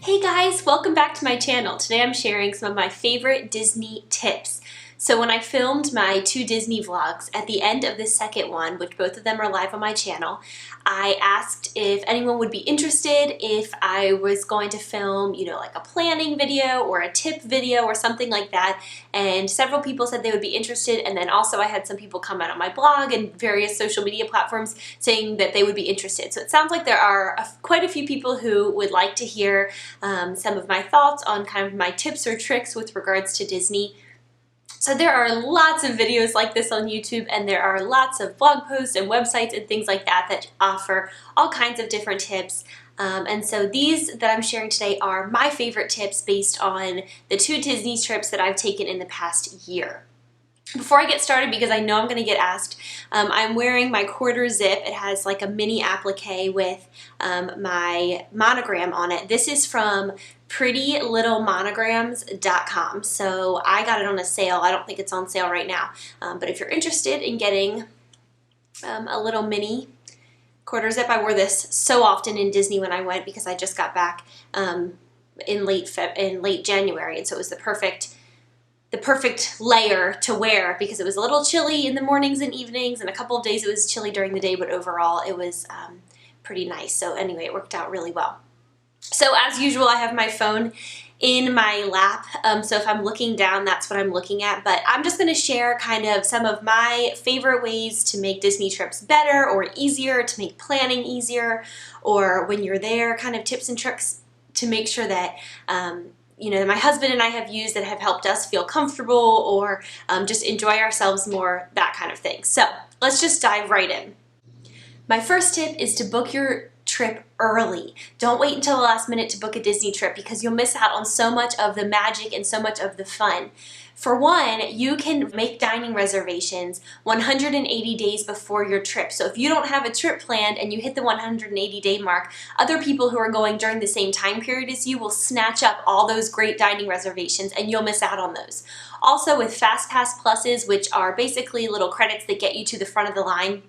Hey guys, welcome back to my channel. Today I'm sharing some of my favorite Disney tips. So when I filmed my 2 Disney vlogs, at the end of the second one, which both of them are live on my channel, I asked if anyone would be interested if I was going to film, like a planning video or a tip video or something like that. And several people said they would be interested, and then also I had some people comment on my blog and various social media platforms saying that they would be interested. So it sounds like there are quite a few people who would like to hear some of my thoughts on kind of my tips or tricks with regards to Disney. So there are lots of videos like this on YouTube, and there are lots of blog posts and websites and things like that that offer all kinds of different tips. And so these that I'm sharing today are my favorite tips based on the 2 Disney trips that I've taken in the past year. Before I get started, because I know I'm going to get asked, I'm wearing my quarter zip. It has like a mini applique with my monogram on it. This is from prettylittlemonograms.com. So I got it on a sale. I don't think it's on sale right now. But if you're interested in getting a little mini quarter zip, I wore this so often in Disney when I went because I just got back in late January, and so it was the perfect layer to wear because it was a little chilly in the mornings and evenings, and a couple of days it was chilly during the day, but overall it was pretty nice. So anyway, it worked out really well. So as usual, I have my phone in my lap, so if I'm looking down, that's what I'm looking at, but I'm just going to share kind of some of my favorite ways to make Disney trips better or easier, to make planning easier, or when you're there, kind of tips and tricks to make sure that my husband and I have used that have helped us feel comfortable or just enjoy ourselves more, that kind of thing. So let's just dive right in. My first tip is to book your trip early. Don't wait until the last minute to book a Disney trip because you'll miss out on so much of the magic and so much of the fun. For one, you can make dining reservations 180 days before your trip. So if you don't have a trip planned and you hit the 180-day mark, other people who are going during the same time period as you will snatch up all those great dining reservations and you'll miss out on those. Also with FastPass Pluses, which are basically little credits that get you to the front of the line,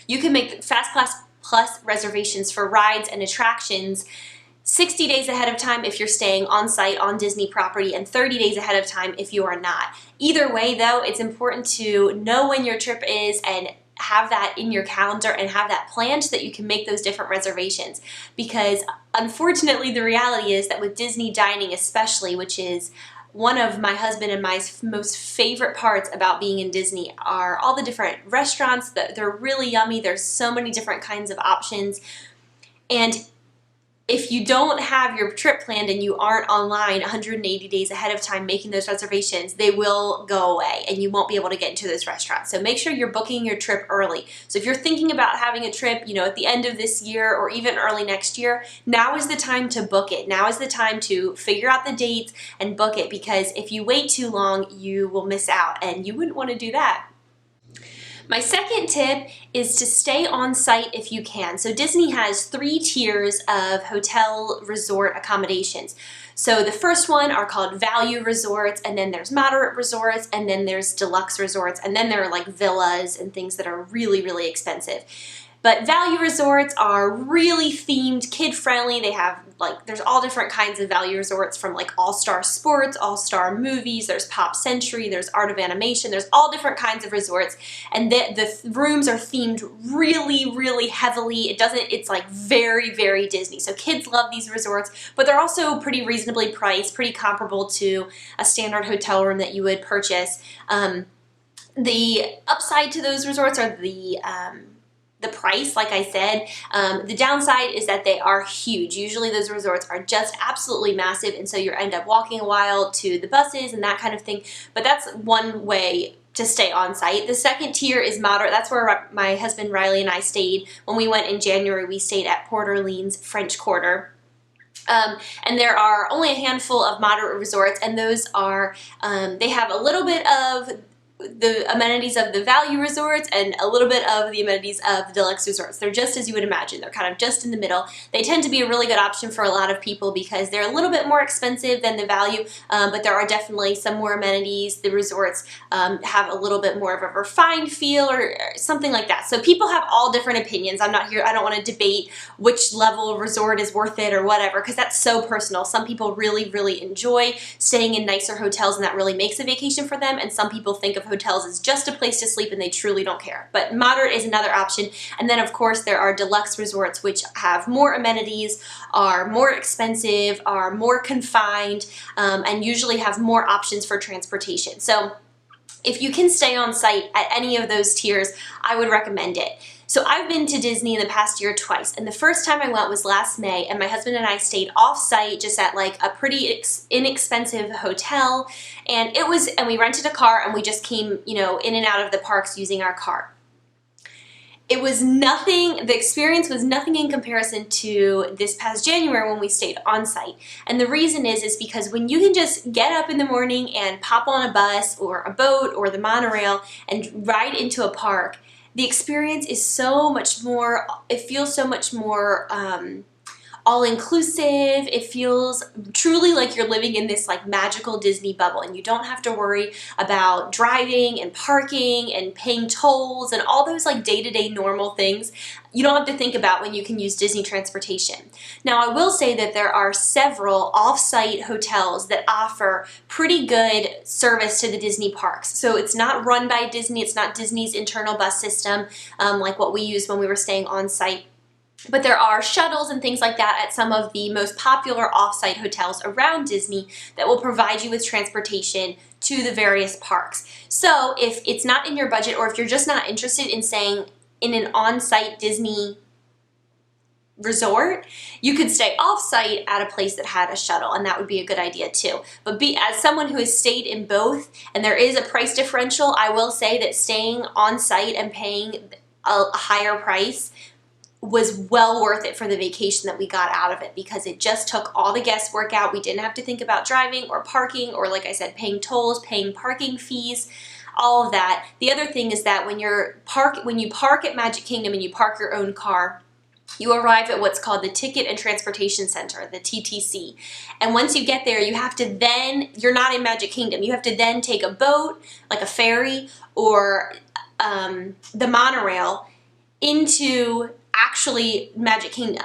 you can make FastPass Plus reservations for rides and attractions 60 days ahead of time if you're staying on site on Disney property, and 30 days ahead of time if you are not. Either way though, it's important to know when your trip is and have that in your calendar and have that planned so that you can make those different reservations. Because unfortunately the reality is that with Disney dining especially, which is one of my husband and my most favorite parts about being in Disney, are all the different restaurants. They're really yummy. There's so many different kinds of options. And if you don't have your trip planned and you aren't online 180 days ahead of time making those reservations, they will go away and you won't be able to get into those restaurants. So make sure you're booking your trip early. So if you're thinking about having a trip, at the end of this year or even early next year, now is the time to book it. Now is the time to figure out the dates and book it, because if you wait too long, you will miss out, and you wouldn't want to do that. My second tip is to stay on site if you can. So Disney has 3 tiers of hotel resort accommodations. So the first one are called value resorts, and then there's moderate resorts, and then there's deluxe resorts, and then there are like villas and things that are really, really expensive. But value resorts are really themed, kid-friendly. They have there's all different kinds of value resorts, from like All-Star Sports, All-Star Movies, there's Pop Century, there's Art of Animation, there's all different kinds of resorts. And the rooms are themed really, really heavily. It's like very, very Disney. So kids love these resorts, but they're also pretty reasonably priced, pretty comparable to a standard hotel room that you would purchase. The upside to those resorts are the price, like I said. The downside is that they are huge. Usually those resorts are just absolutely massive, and so you end up walking a while to the buses and that kind of thing. But that's one way to stay on site. The second tier is moderate. That's where my husband Riley and I stayed. When we went in January, we stayed at Port Orleans French Quarter. And there are only a handful of moderate resorts, and those are, they have a little bit of the amenities of the value resorts and a little bit of the amenities of the deluxe resorts. They're just as you would imagine. They're kind of just in the middle. They tend to be a really good option for a lot of people because they're a little bit more expensive than the value, but there are definitely some more amenities. The resorts have a little bit more of a refined feel or something like that. So people have all different opinions. I'm not here, I don't want to debate which level of resort is worth it or whatever, because that's so personal. Some people really, really enjoy staying in nicer hotels and that really makes a vacation for them, and some people think of hotels as just a place to sleep and they truly don't care. But moderate is another option. And then of course there are deluxe resorts which have more amenities, are more expensive, are more confined, and usually have more options for transportation. So if you can stay on site at any of those tiers, I would recommend it. So I've been to Disney in the past year twice, and the first time I went was last May, and my husband and I stayed off-site just at like a pretty inexpensive hotel, and we rented a car and we just came, you know, in and out of the parks using our car. It was nothing, the experience was nothing in comparison to this past January when we stayed on site. And the reason is because when you can just get up in the morning and pop on a bus or a boat or the monorail and ride into a park, the experience is so much more, it feels so much more all-inclusive. It feels truly like you're living in this like magical Disney bubble, and you don't have to worry about driving and parking and paying tolls and all those like day-to-day normal things you don't have to think about when you can use Disney transportation. Now, I will say that there are several off-site hotels that offer pretty good service to the Disney parks. So it's not run by Disney, it's not Disney's internal bus system like what we used when we were staying on site. But there are shuttles and things like that at some of the most popular off-site hotels around Disney that will provide you with transportation to the various parks. So if it's not in your budget, or if you're just not interested in staying in an on-site Disney resort, you could stay off-site at a place that had a shuttle, and that would be a good idea too. But as someone who has stayed in both, and there is a price differential, I will say that staying on-site and paying a higher price was well worth it for the vacation that we got out of it, because it just took all the guesswork out. We didn't have to think about driving or parking or, like I said, paying tolls, paying parking fees, all of that. The other thing is that when you park at Magic Kingdom and you park your own car, you arrive at what's called the Ticket and Transportation Center, the TTC. And once you get there, you have to then, you're not in Magic Kingdom, you have to then take a boat, like a ferry, or the monorail into actually Magic Kingdom.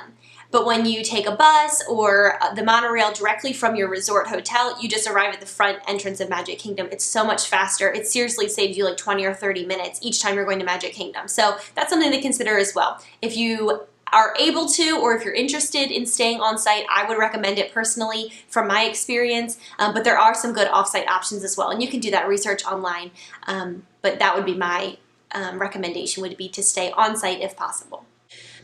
But when you take a bus or the monorail directly from your resort hotel, you just arrive at the front entrance of Magic Kingdom. It's so much faster. It seriously saves you like 20 or 30 minutes each time you're going to Magic Kingdom. So that's something to consider as well. If you are able to, or if you're interested in staying on site, I would recommend it personally from my experience, but there are some good off-site options as well, and you can do that research online, but that would be my recommendation, would be to stay on site if possible.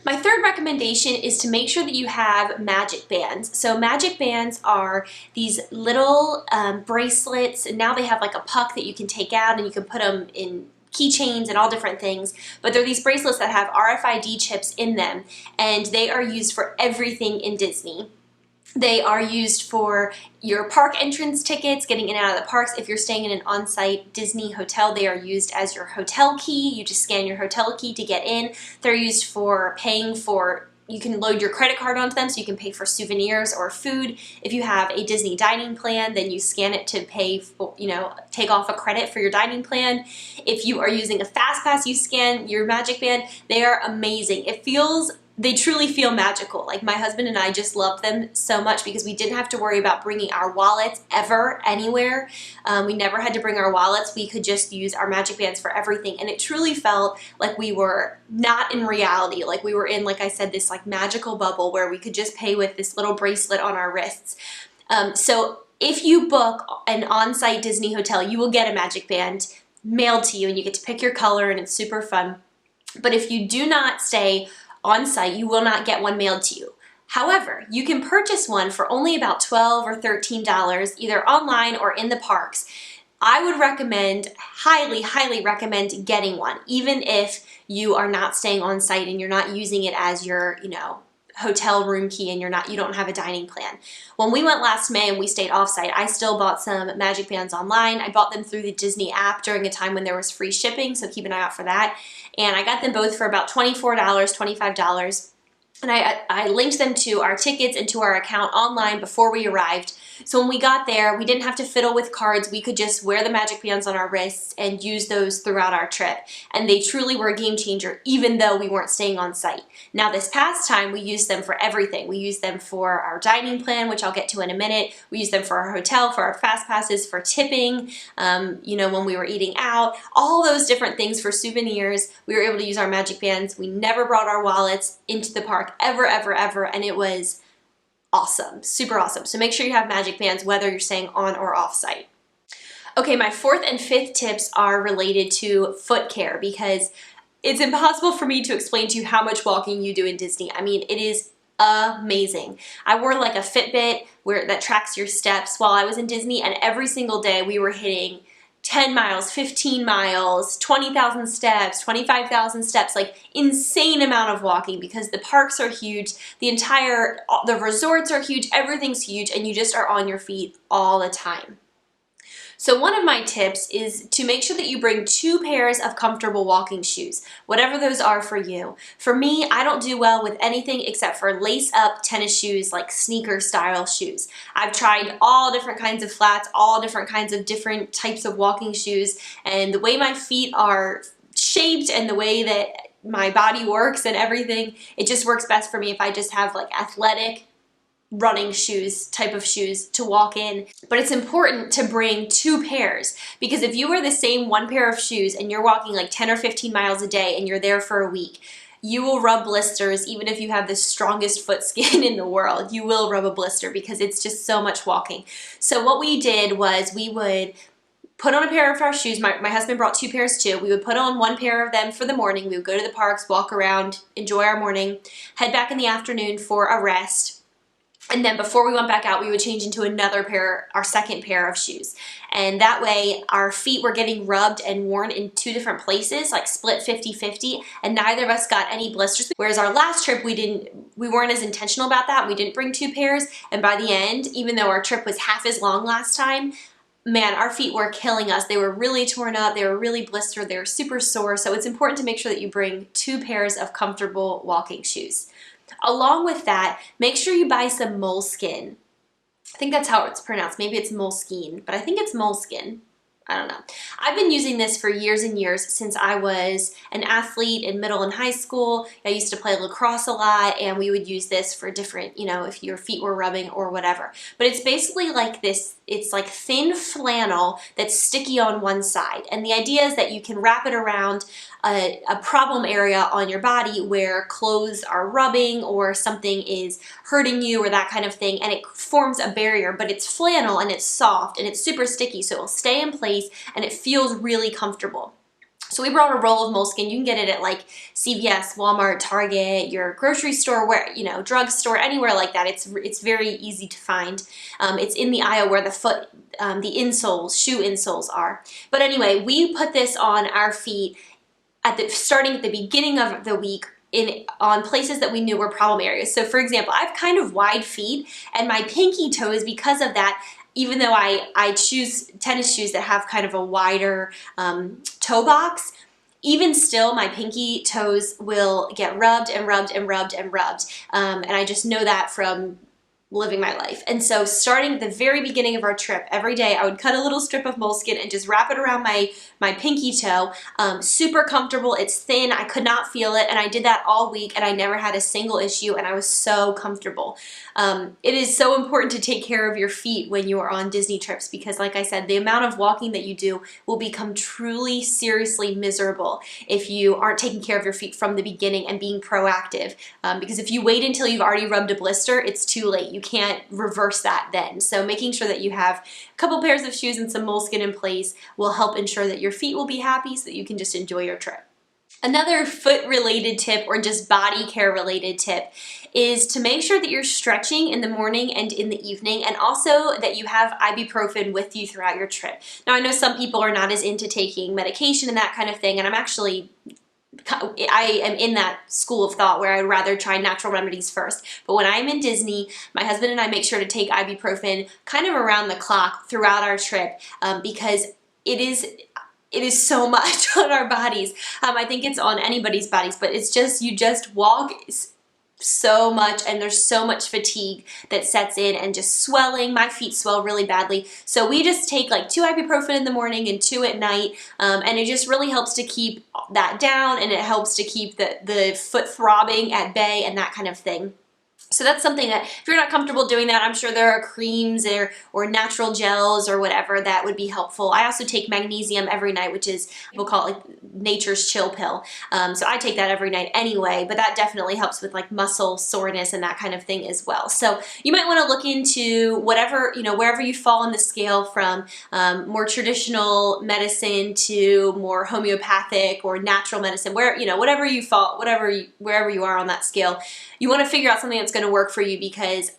My third recommendation is to make sure that you have magic bands. So magic bands are these little bracelets, and now they have like a puck that you can take out and you can put them in keychains and all different things, but they're these bracelets that have RFID chips in them, and they are used for everything in Disney. They are used for your park entrance tickets, getting in and out of the parks. If you're staying in an on-site Disney hotel, they are used as your hotel key. You just scan your hotel key to get in. They're used for paying for, you can load your credit card onto them so you can pay for souvenirs or food. If you have a Disney dining plan, then you scan it to pay for, take off a credit for your dining plan. If you are using a fast pass, you scan your magic band. They are amazing. They truly feel magical. Like, my husband and I just loved them so much because we didn't have to worry about bringing our wallets ever anywhere. We never had to bring our wallets. We could just use our magic bands for everything. And it truly felt like we were not in reality. Like we were in, like I said, this like magical bubble where we could just pay with this little bracelet on our wrists. So if you book an on-site Disney hotel, you will get a magic band mailed to you, and you get to pick your color, and it's super fun. But if you do not stay on site, you will not get one mailed to you. However, you can purchase one for only about $12 or $13, either online or in the parks. I would recommend, highly, highly recommend getting one, even if you are not staying on site and you're not using it as your, hotel room key and you don't have a dining plan. When we went last May and we stayed offsite, I still bought some Magic Bands online. I bought them through the Disney app during a time when there was free shipping, so keep an eye out for that. And I got them both for about $24, $25. And I linked them to our tickets and to our account online before we arrived. So when we got there, we didn't have to fiddle with cards. We could just wear the Magic Bands on our wrists and use those throughout our trip. And they truly were a game changer, even though we weren't staying on site. Now this past time, we used them for everything. We used them for our dining plan, which I'll get to in a minute. We used them for our hotel, for our fast passes, for tipping, when we were eating out, all those different things for souvenirs. We were able to use our Magic Bands. We never brought our wallets into the park ever, and it was awesome, super awesome. So make sure you have Magic Bands whether you're staying on or off site. Okay, my fourth and fifth tips are related to foot care because it's impossible for me to explain to you how much walking you do in Disney. I mean, it is amazing. I wore like a Fitbit that tracks your steps while I was in Disney, and every single day we were hitting 10 miles, 15 miles, 20,000 steps, 25,000 steps, like insane amount of walking because the parks are huge, the resorts are huge, everything's huge, and you just are on your feet all the time. So one of my tips is to make sure that you bring 2 pairs of comfortable walking shoes, whatever those are for you. For me, I don't do well with anything except for lace-up tennis shoes, like sneaker style shoes. I've tried all different kinds of flats, all different kinds of different types of walking shoes, and the way my feet are shaped and the way that my body works and everything, it just works best for me if I just have like athletic running shoes, type of shoes to walk in. But it's important to bring 2 pairs because if you wear the same 1 pair of shoes and you're walking like 10 or 15 miles a day and you're there for a week, you will rub blisters even if you have the strongest foot skin in the world. You will rub a blister because it's just so much walking. So what we did was we would put on a pair of our shoes. My husband brought 2 pairs too. We would put on 1 pair of them for the morning. We would go to the parks, walk around, enjoy our morning, head back in the afternoon for a rest. And then before we went back out, we would change into another pair, our second pair of shoes. And that way our feet were getting rubbed and worn in 2 different places, like split 50-50, and neither of us got any blisters. Whereas our last trip, we weren't as intentional about that. We didn't bring 2 pairs. And by the end, even though our trip was half as long last time, man, our feet were killing us. They were really torn up. They were really blistered. They were super sore. So it's important to make sure that you bring 2 pairs of comfortable walking shoes. Along with that, make sure you buy some moleskin. I think that's how it's pronounced. Maybe it's moleskine, but I think it's moleskin. I don't know. I've been using this for years and years since I was an athlete in middle and high school. I used to play lacrosse a lot and we would use this for different, if your feet were rubbing or whatever. But it's basically like this, it's like thin flannel that's sticky on one side. And the idea is that you can wrap it around a problem area on your body where clothes are rubbing or something is hurting you or that kind of thing, and it forms a barrier, but it's flannel and it's soft and it's super sticky, so it'll stay in place and it feels really comfortable. So we brought a roll of moleskin. You can get it at like CVS, Walmart, Target, your grocery store, where drugstore, anywhere like that. It's very easy to find. It's in the aisle where the shoe insoles are. But anyway, we put this on our feet starting at the beginning of the week on places that we knew were problem areas. So for example, I have kind of wide feet and my pinky toes, because of that, even though I choose tennis shoes that have kind of a wider toe box, even still my pinky toes will get rubbed and rubbed and rubbed and rubbed. And I just know that from living my life. And so starting at the very beginning of our trip, every day I would cut a little strip of moleskin and just wrap it around my pinky toe. Super comfortable. It's thin. I could not feel it. And I did that all week and I never had a single issue and I was so comfortable. It is so important to take care of your feet when you are on Disney trips because, like I said, the amount of walking that you do will become truly, seriously miserable if you aren't taking care of your feet from the beginning and being proactive. Because if you wait until you've already rubbed a blister, it's too late. You can't reverse that then. So making sure that you have a couple pairs of shoes and some moleskin in place will help ensure that your feet will be happy so that you can just enjoy your trip. Another foot-related tip or just body care-related tip is to make sure that you're stretching in the morning and in the evening, and also that you have ibuprofen with you throughout your trip. Now, I know some people are not as into taking medication and that kind of thing, and I'm actually I am in that school of thought where I'd rather try natural remedies first. But when I'm in Disney, my husband and I make sure to take ibuprofen kind of around the clock throughout our trip, because it is so much on our bodies. I think it's on anybody's bodies, but it's just, you just walk so much, and there's so much fatigue that sets in, and just swelling. My feet swell really badly. So we just take like 2 ibuprofen in the morning and 2 at night, and it just really helps to keep that down, and it helps to keep the foot throbbing at bay and that kind of thing. So that's something that, if you're not comfortable doing that, I'm sure there are creams or natural gels or whatever that would be helpful. I also take magnesium every night, which is, people call it like nature's chill pill. So I take that every night anyway, but that definitely helps with like muscle soreness and that kind of thing as well. So you might want to look into whatever, wherever you fall on the scale, from more traditional medicine to more homeopathic or natural medicine, where, whatever you fall, wherever you are on that scale, you want to figure out something that's going to work for you, because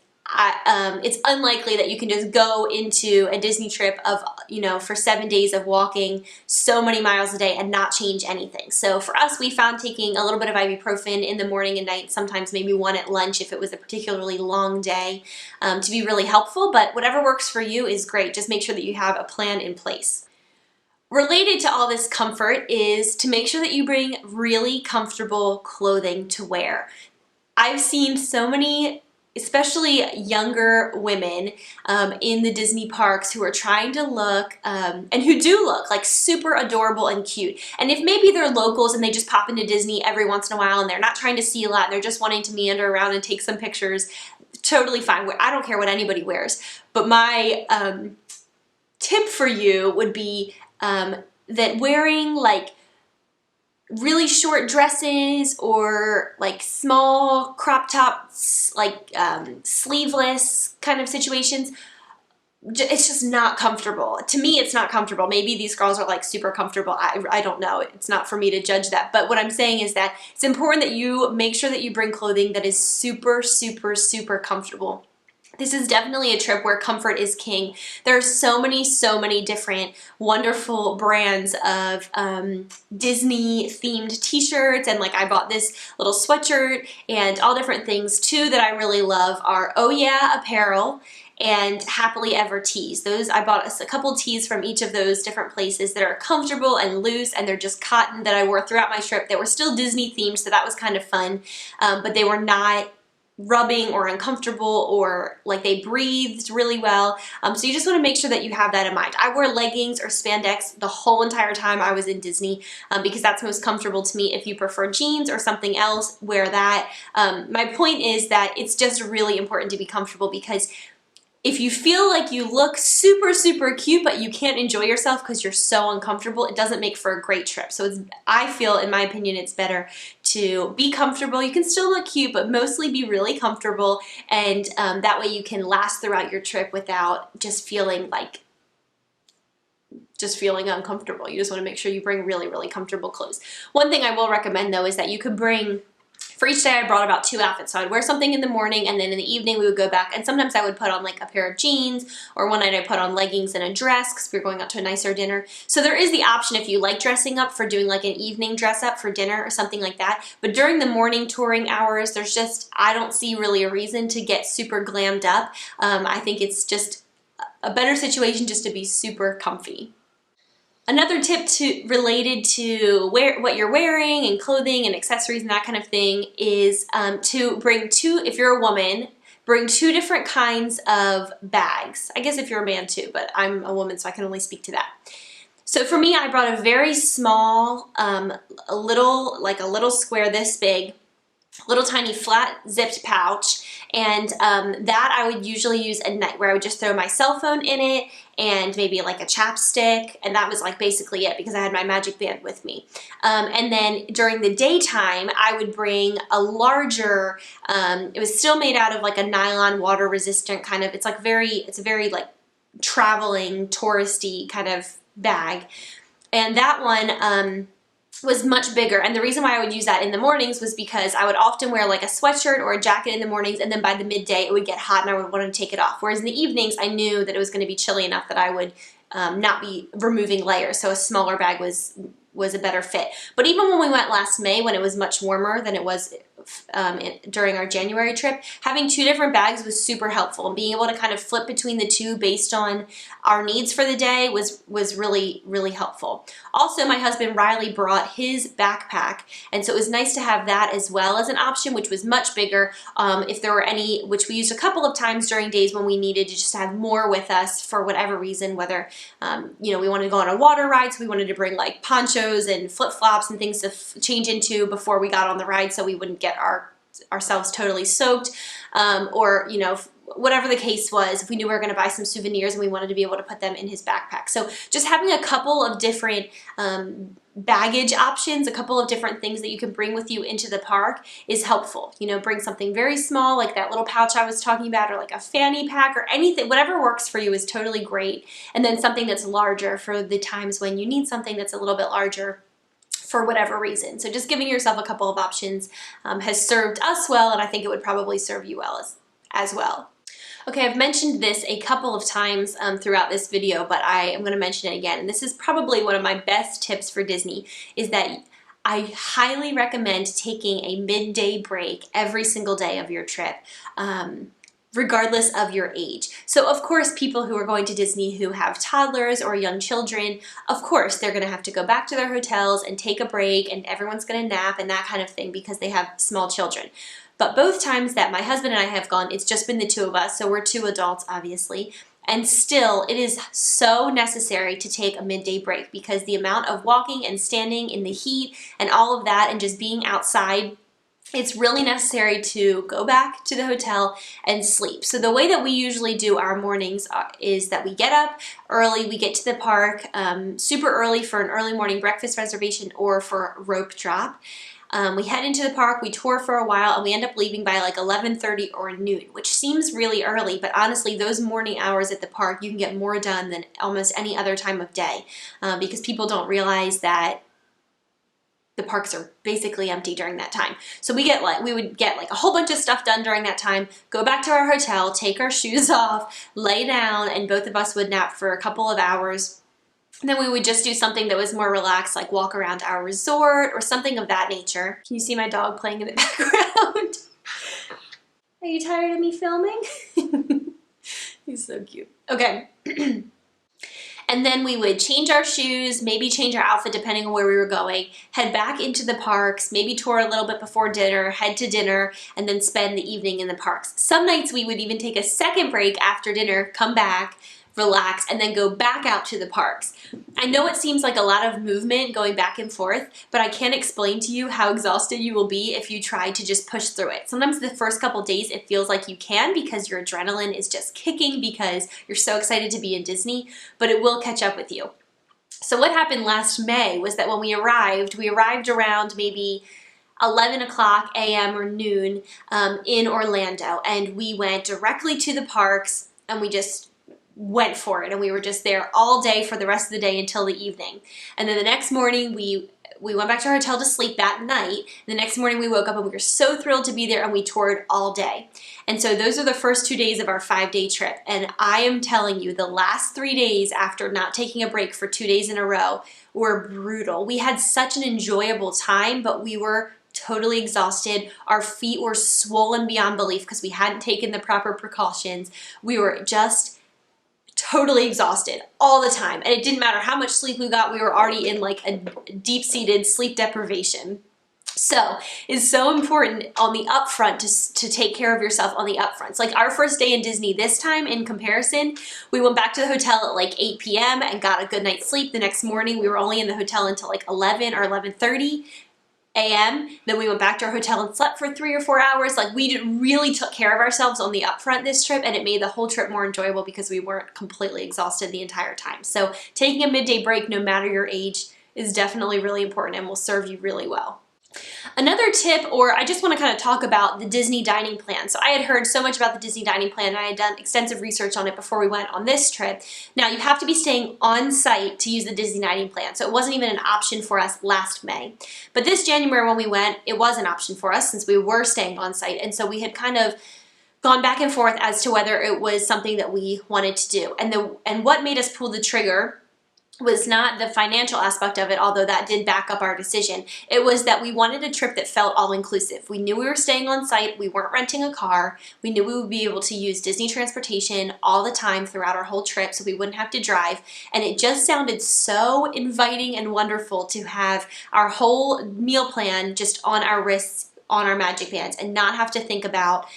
it's unlikely that you can just go into a Disney trip of, for 7 days of walking so many miles a day and not change anything. So for us, we found taking a little bit of ibuprofen in the morning and night, sometimes maybe 1 at lunch if it was a particularly long day, to be really helpful. But whatever works for you is great. Just make sure that you have a plan in place. Related to all this comfort is to make sure that you bring really comfortable clothing to wear. I've seen so many, especially younger women in the Disney parks, who are trying to look, and who do look like super adorable and cute. And if maybe they're locals and they just pop into Disney every once in a while and they're not trying to see a lot and they're just wanting to meander around and take some pictures, totally fine. I don't care what anybody wears. But my tip for you would be that wearing like really short dresses or like small crop tops, like sleeveless kind of situations, it's just not comfortable. To me, it's not comfortable. Maybe these girls are like super comfortable. I don't know. It's not for me to judge that. But what I'm saying is that it's important that you make sure that you bring clothing that is super, super, super comfortable. This is definitely a trip where comfort is king. There are so many different wonderful brands of Disney themed t-shirts, and like I bought this little sweatshirt and all different things too that I really love are Oh Yeah Apparel and Happily Ever tees. Those, I bought a couple tees from each of those different places that are comfortable and loose, and they're just cotton, that I wore throughout my trip. They were still Disney themed, so that was kind of fun, but they were not rubbing or uncomfortable, or like they breathed really well. So you just want to make sure that you have that in mind. I wore leggings or spandex the whole entire time I was in Disney, because that's most comfortable to me. If you prefer jeans or something else, wear that. My point is that it's just really important to be comfortable, because if you feel like you look super, super cute, but you can't enjoy yourself because you're so uncomfortable, it doesn't make for a great trip. So I feel, in my opinion, it's better to be comfortable. You can still look cute, but mostly be really comfortable. And that way you can last throughout your trip without just feeling uncomfortable. You just want to make sure you bring really, really comfortable clothes. One thing I will recommend though is that you could bring, for each day I brought about 2 outfits. So I'd wear something in the morning, and then in the evening we would go back, and sometimes I would put on like a pair of jeans, or one night I put on leggings and a dress because we were going out to a nicer dinner. So there is the option, if you like dressing up, for doing like an evening dress up for dinner or something like that. But during the morning touring hours, there's just, I don't see really a reason to get super glammed up. I think it's just a better situation just to be super comfy. Another tip related to what you're wearing and clothing and accessories and that kind of thing is to bring if you're a woman, bring 2 different kinds of bags. I guess if you're a man too, but I'm a woman, so I can only speak to that. So for me, I brought a very small, a little square this big, little tiny flat zipped pouch, and that I would usually use at night, where I would just throw my cell phone in it and maybe like a chapstick, and that was like basically it, because I had my magic band with me. And then during the daytime, I would bring a larger, it was still made out of like a nylon, water resistant kind of, it's a very like traveling, touristy kind of bag. And that one, was much bigger, and the reason why I would use that in the mornings was because I would often wear like a sweatshirt or a jacket in the mornings, and then by the midday it would get hot and I would want to take it off. Whereas in the evenings I knew that it was going to be chilly enough that I would not be removing layers, so a smaller bag was was a better fit. But even when we went last May, when it was much warmer than it was during our January trip, having 2 different bags was super helpful, and being able to kind of flip between the 2 based on our needs for the day was really, really helpful. Also, my husband Riley brought his backpack, and so it was nice to have that as well as an option, which was much bigger. If there were any, which we used a couple of times during days when we needed to just have more with us for whatever reason, whether you know, we wanted to go on a water ride, so we wanted to bring like ponchos and flip-flops and things to change into before we got on the ride so we wouldn't get ourselves totally soaked, or, you know, whatever the case was, if we knew we were going to buy some souvenirs and we wanted to be able to put them in his backpack. So just having a couple of different baggage options, a couple of different things that you can bring with you into the park is helpful. You know, bring something very small like that little pouch I was talking about, or like a fanny pack or anything, whatever works for you is totally great. And then something that's larger for the times when you need something that's a little bit larger for whatever reason. So just giving yourself a couple of options has served us well, and I think it would probably serve you well as well. Okay, I've mentioned this a couple of times throughout this video, but I am going to mention it again. And this is probably one of my best tips for Disney, is that I highly recommend taking a midday break every single day of your trip, regardless of your age. So of course, people who are going to Disney who have toddlers or young children, of course, they're going to have to go back to their hotels and take a break, and everyone's going to nap and that kind of thing because they have small children. But both times that my husband and I have gone, it's just been the 2 of us, so we're 2 adults, obviously. And still, it is so necessary to take a midday break because the amount of walking and standing in the heat and all of that and just being outside, it's really necessary to go back to the hotel and sleep. So the way that we usually do our mornings is that we get up early, we get to the park super early for an early morning breakfast reservation or for a rope drop. We head into the park, we tour for a while, and we end up leaving by like 11:30 or noon, which seems really early, but honestly, those morning hours at the park, you can get more done than almost any other time of day because people don't realize that the parks are basically empty during that time. So we would get like a whole bunch of stuff done during that time, go back to our hotel, take our shoes off, lay down, and both of us would nap for a couple of hours. And then we would just do something that was more relaxed, like walk around our resort or something of that nature. Can you see my dog playing in the background? Are you tired of me filming? He's so cute. Okay. And then we would change our shoes, maybe change our outfit depending on where we were going, head back into the parks, maybe tour a little bit before dinner, head to dinner, and then spend the evening in the parks. Some nights we would even take a second break after dinner, come back, relax, and then go back out to the parks. I know it seems like a lot of movement going back and forth, but I can't explain to you how exhausted you will be if you try to just push through it. Sometimes the first couple days it feels like you can because your adrenaline is just kicking because you're so excited to be in Disney, but it will catch up with you. So what happened last May was that when we arrived around maybe 11 o'clock a.m. or noon in Orlando, and we went directly to the parks and we just went for it, and we were just there all day for the rest of the day until the evening. And then the next morning we went back to our hotel to sleep that night. The next morning we woke up and we were so thrilled to be there, and we toured all day. And so those are the first 2 days of our 5-day trip. And I am telling you, the last 3 days after not taking a break for 2 days in a row were brutal. We had such an enjoyable time, but we were totally exhausted. Our feet were swollen beyond belief because we hadn't taken the proper precautions. We were just totally exhausted all the time, and it didn't matter how much sleep we got, we were already in like a deep-seated sleep deprivation. So it's so important on the upfront to take care of yourself on the upfronts. Like our first day in Disney this time, in comparison, we went back to the hotel at like 8 p.m. and got a good night's sleep. The next morning we were only in the hotel until like 11 or 11:30 a.m. Then we went back to our hotel and slept for 3 or 4 hours. Like we really took care of ourselves on the upfront this trip, and it made the whole trip more enjoyable because we weren't completely exhausted the entire time. So taking a midday break, no matter your age, is definitely really important and will serve you really well. Another tip, or I just want to kind of talk about the Disney dining plan. So I had heard so much about the Disney dining plan, and I had done extensive research on it before we went on this trip. Now you have to be staying on site to use the Disney dining plan, so it wasn't even an option for us last May. But this January when we went, it was an option for us since we were staying on site, and so we had kind of gone back and forth as to whether it was something that we wanted to do. And what made us pull the trigger was not the financial aspect of it, although that did back up our decision. It was that we wanted a trip that felt all-inclusive. We knew we were staying on site, we weren't renting a car, we knew we would be able to use Disney transportation all the time throughout our whole trip so we wouldn't have to drive, and it just sounded so inviting and wonderful to have our whole meal plan just on our wrists on our Magic Bands and not have to think about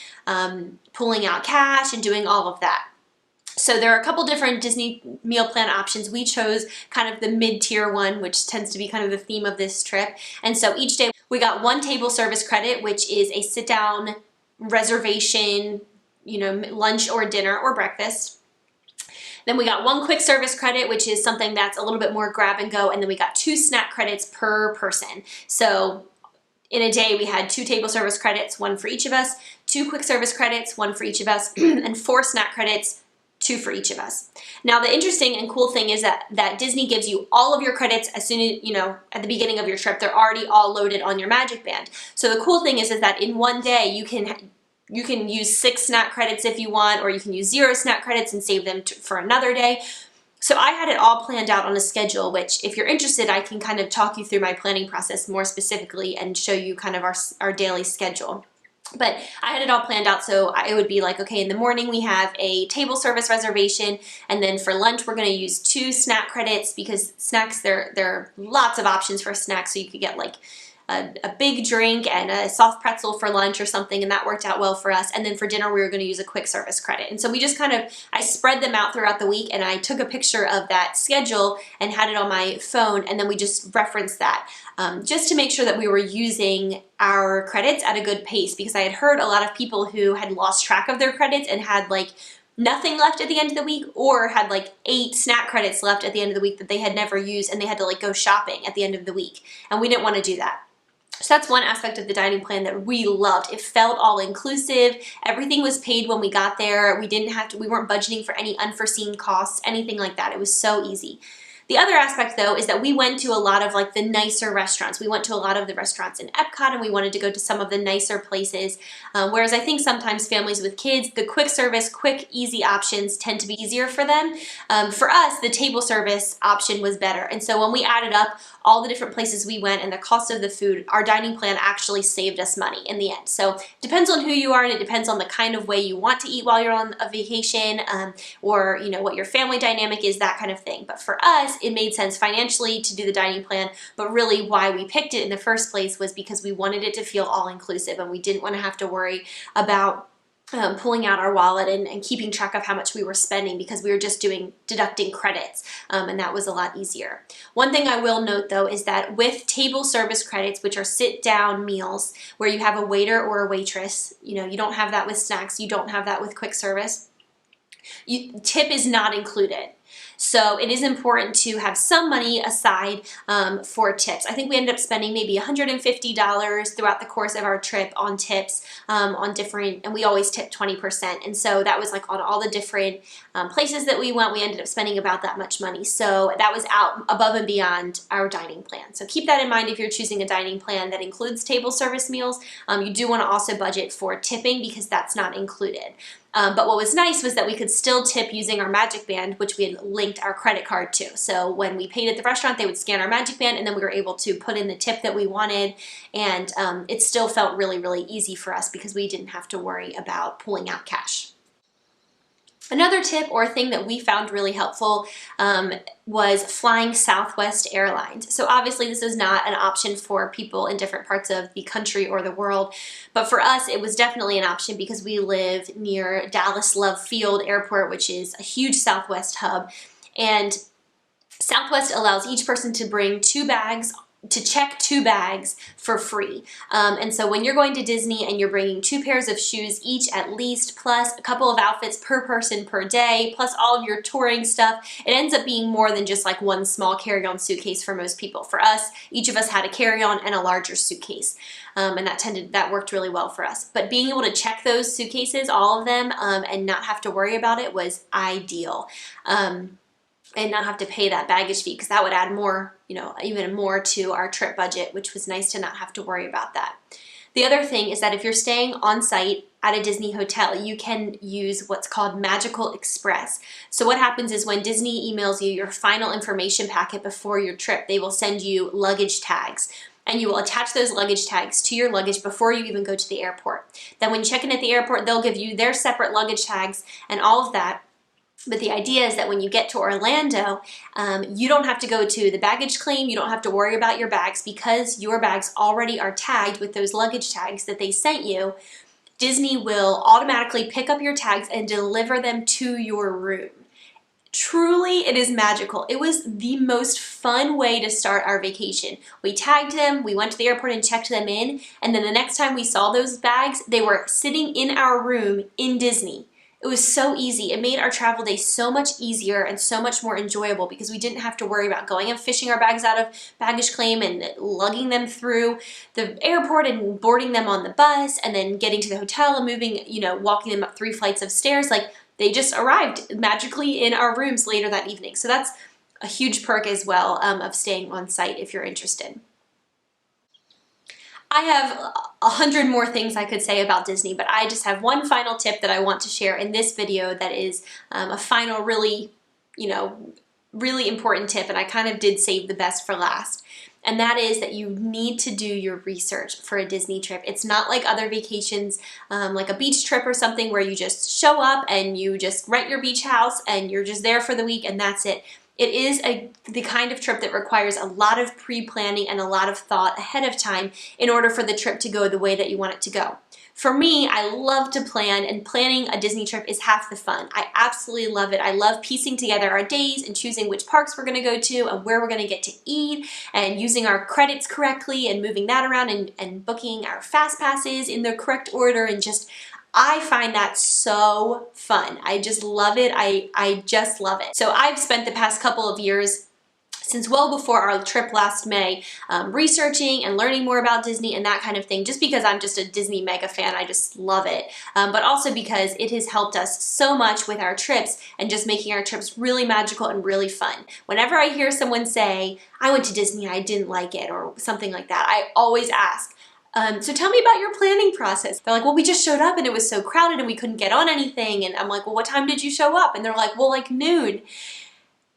pulling out cash and doing all of that. So there are a couple different Disney meal plan options. We chose kind of the mid-tier one, which tends to be kind of the theme of this trip. And so each day we got one table service credit, which is a sit-down reservation, lunch or dinner or breakfast. Then we got one quick service credit, which is something that's a little bit more grab and go. And then we got 2 snack credits per person. So in a day, we had 2 table service credits, 1 for each of us, 2 quick service credits, 1 for each of us, and 4 snack credits, 2 for each of us. Now, the interesting and cool thing is that Disney gives you all of your credits as soon as, at the beginning of your trip. They're already all loaded on your Magic Band. So the cool thing is that in one day, you can use 6 snack credits if you want, or you can use 0 snack credits and save them for another day. So I had it all planned out on a schedule, which if you're interested, I can kind of talk you through my planning process more specifically and show you kind of our daily schedule. But I had it all planned out, so it would be like, okay, in the morning we have a table service reservation, and then for lunch we're going to use 2 snack credits because snacks, there are lots of options for snacks, so you could get like a big drink and a soft pretzel for lunch or something, and that worked out well for us. And then for dinner we were going to use a quick service credit. And so we just I spread them out throughout the week, and I took a picture of that schedule and had it on my phone, and then we just referenced that just to make sure that we were using our credits at a good pace, because I had heard a lot of people who had lost track of their credits and had like nothing left at the end of the week, or had like 8 snack credits left at the end of the week that they had never used, and they had to like go shopping at the end of the week. And we didn't want to do that. So that's one aspect of the dining plan that we loved. It felt all inclusive. Everything was paid when we got there. We weren't budgeting for any unforeseen costs, anything like that. It was so easy. The other aspect, though, is that we went to a lot of like the nicer restaurants. We went to a lot of the restaurants in Epcot, and we wanted to go to some of the nicer places. Whereas I think sometimes families with kids, the quick service, quick, easy options tend to be easier for them. For us, the table service option was better. And so when we added up all the different places we went and the cost of the food, our dining plan actually saved us money in the end. So it depends on who you are, and it depends on the kind of way you want to eat while you're on a vacation, or what your family dynamic is, that kind of thing. But for us, it made sense financially to do the dining plan, but really why we picked it in the first place was because we wanted it to feel all-inclusive, and we didn't want to have to worry about pulling out our wallet and keeping track of how much we were spending, because we were just deducting credits, and that was a lot easier. One thing I will note, though, is that with table service credits, which are sit-down meals where you have a waiter or a waitress, you don't have that with snacks, you don't have that with quick service, tip is not included. So it is important to have some money aside for tips. I think we ended up spending maybe $150 throughout the course of our trip on tips, and we always tip 20%. And so that was like on all the different places that we went, we ended up spending about that much money. So that was out above and beyond our dining plan. So keep that in mind if you're choosing a dining plan that includes table service meals. You do want to also budget for tipping, because that's not included. But what was nice was that we could still tip using our Magic Band, which we had linked our credit card to. So when we paid at the restaurant, they would scan our Magic Band, and then we were able to put in the tip that we wanted. And it still felt really, really easy for us because we didn't have to worry about pulling out cash. Another tip or thing that we found really helpful was flying Southwest Airlines. So obviously this is not an option for people in different parts of the country or the world, but for us it was definitely an option because we live near Dallas Love Field Airport, which is a huge Southwest hub, and Southwest allows each person to bring 2 bags, to check 2 bags for free. And so when you're going to Disney and you're bringing 2 pairs of shoes each at least, plus a couple of outfits per person per day, plus all of your touring stuff, it ends up being more than just like one small carry-on suitcase for most people. For us, each of us had a carry-on and a larger suitcase. And that worked really well for us. But being able to check those suitcases, all of them, and not have to worry about it was ideal. And not have to pay that baggage fee, because that would add more, even more to our trip budget, which was nice to not have to worry about that. The other thing is that if you're staying on site at a Disney hotel, you can use what's called Magical Express. So what happens is when Disney emails you your final information packet before your trip, they will send you luggage tags. And you will attach those luggage tags to your luggage before you even go to the airport. Then when you check in at the airport, they'll give you their separate luggage tags and all of that. But the idea is that when you get to Orlando, you don't have to go to the baggage claim. You don't have to worry about your bags because your bags already are tagged with those luggage tags that they sent you. Disney will automatically pick up your tags and deliver them to your room. Truly, it is magical. It was the most fun way to start our vacation. We tagged them, we went to the airport and checked them in, and then the next time we saw those bags, they were sitting in our room in Disney. It was so easy. It made our travel day so much easier and so much more enjoyable because we didn't have to worry about going and fishing our bags out of baggage claim and lugging them through the airport and boarding them on the bus and then getting to the hotel and moving, walking them up 3 flights of stairs. Like, they just arrived magically in our rooms later that evening. So that's a huge perk as well of staying on site if you're interested. I have 100 more things I could say about Disney, but I just have one final tip that I want to share in this video that is a final really important tip, and I kind of did save the best for last. And that is that you need to do your research for a Disney trip. It's not like other vacations, like a beach trip or something where you just show up and you just rent your beach house and you're just there for the week and that's it. It is the kind of trip that requires a lot of pre-planning and a lot of thought ahead of time in order for the trip to go the way that you want it to go. For me, I love to plan, and planning a Disney trip is half the fun. I absolutely love it. I love piecing together our days and choosing which parks we're going to go to and where we're going to get to eat and using our credits correctly and moving that around and booking our fast passes in the correct order, and I find that so fun. I just love it. I just love it. So I've spent the past couple of years, since well before our trip last May, researching and learning more about Disney and that kind of thing, just because I'm just a Disney mega fan. I just love it. But also because it has helped us so much with our trips and just making our trips really magical and really fun. Whenever I hear someone say, I went to Disney, I didn't like it, or something like that, I always ask, so tell me about your planning process. They're like, well, we just showed up and it was so crowded and we couldn't get on anything. And I'm like, well, what time did you show up? And they're like, well, like noon.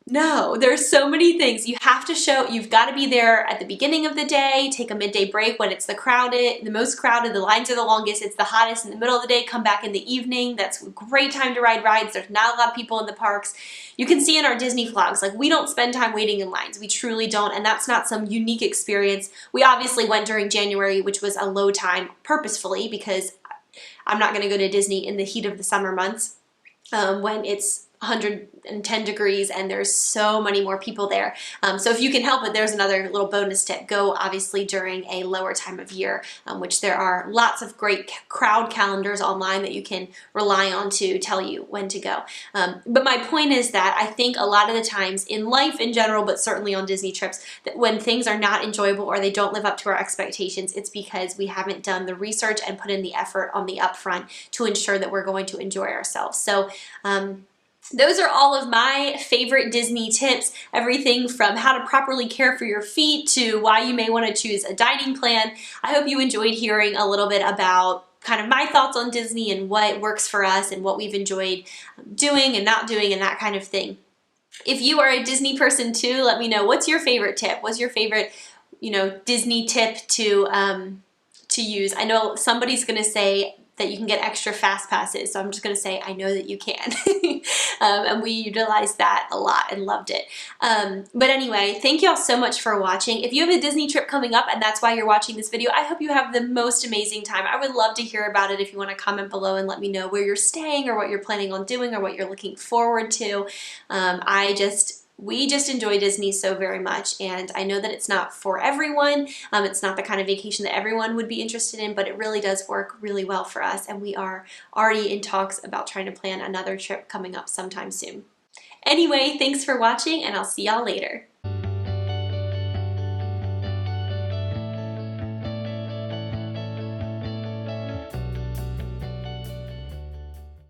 No, there's so many things. You've got to be there at the beginning of the day, take a midday break when it's the most crowded, the lines are the longest, it's the hottest in the middle of the day, come back in the evening. That's a great time to ride rides. There's not a lot of people in the parks. You can see in our Disney vlogs, like, we don't spend time waiting in lines. We truly don't, and that's not some unique experience. We obviously went during January, which was a low time purposefully, because I'm not going to go to Disney in the heat of the summer months when it's 110 degrees and there's so many more people there. So if you can help it, there's another little bonus tip. Go obviously during a lower time of year, which there are lots of great crowd calendars online that you can rely on to tell you when to go. But my point is that I think a lot of the times in life in general, but certainly on Disney trips, that when things are not enjoyable or they don't live up to our expectations, it's because we haven't done the research and put in the effort on the upfront to ensure that we're going to enjoy ourselves. So those are all of my favorite Disney tips, everything from how to properly care for your feet to why you may want to choose a dining plan. I hope you enjoyed hearing a little bit about kind of my thoughts on Disney and what works for us and what we've enjoyed doing and not doing and that kind of thing. If you are a Disney person too, let me know, what's your favorite tip? What's your favorite, Disney tip to use? I know somebody's going to say that you can get extra fast passes, so I'm just going to say I know that you can. And we utilized that a lot and loved it. But anyway, thank you all so much for watching. If you have a Disney trip coming up and that's why you're watching this video, I hope you have the most amazing time. I would love to hear about it if you want to comment below and let me know where you're staying or what you're planning on doing or what you're looking forward to. We just enjoy Disney so very much, and I know that it's not for everyone. It's not the kind of vacation that everyone would be interested in, but it really does work really well for us, and we are already in talks about trying to plan another trip coming up sometime soon. Anyway, thanks for watching, and I'll see y'all later.